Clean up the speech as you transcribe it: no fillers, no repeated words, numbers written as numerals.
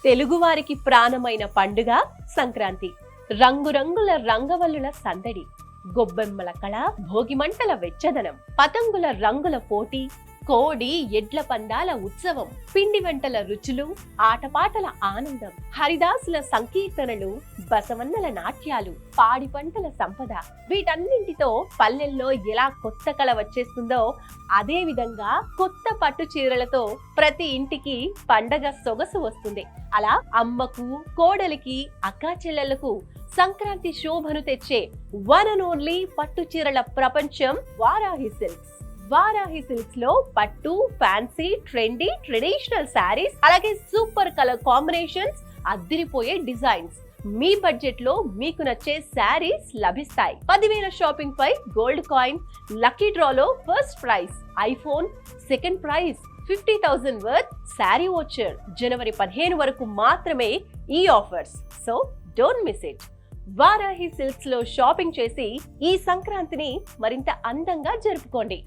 తెలుగువారికి ప్రాణమైన పండుగ సంక్రాంతి. రంగురంగుల రంగవల్లుల సందడి, గొబ్బెమ్మల కళ, భోగిమంటల వెచ్చదనం, పతంగుల రంగుల పోటీ, కోడి ఎడ్ల పందాల ఉత్సవం, పిండి వంటల రుచులు, ఆటపాటల ఆనందం, హరిదాసుల సంకీర్తనలు, బసవన్నల నాట్యాలు, పాడి పంటల సంపద. వీటన్నింటితో పల్లెల్లో ఎలా కొత్త కళ వచ్చేస్తుందో అదే విధంగా కొత్త పట్టు చీరలతో ప్రతి ఇంటికి పండగ సొగసు వస్తుంది. అలా అమ్మకు, కోడలికి, అక్కా చెల్లెళ్లకు సంక్రాంతి శోభను తెచ్చే వన్ అండ్ ఓన్లీ పట్టు చీరల ప్రపంచం వారాహి సిల్క్స్. వారాహి సిల్క్స్ లో పట్టు, ఫ్యాన్సీ, ట్రెండీ, ట్రెడిషనల్ శారీస్, అలాగే సూపర్ కలర్ కాంబినేషన్స్, అద్దిరిపోయే డిజైన్స్. మీ బడ్జెట్ లో మీకు నచ్చే శారీస్ లభిస్తాయి. 10,000 షాపింగ్ పై గోల్డ్ కాయిన్, లక్కీ డ్రాలో first prize, iPhone, second prize, 50,000 worth saree voucher. జనవరి 15 వరకు మాత్రమే ఈ offers. So don't miss it. Varahi silks లో షాపింగ్ చేసి ఈ సంక్రాంతిని మరింత అందంగా జరుపుకోండి.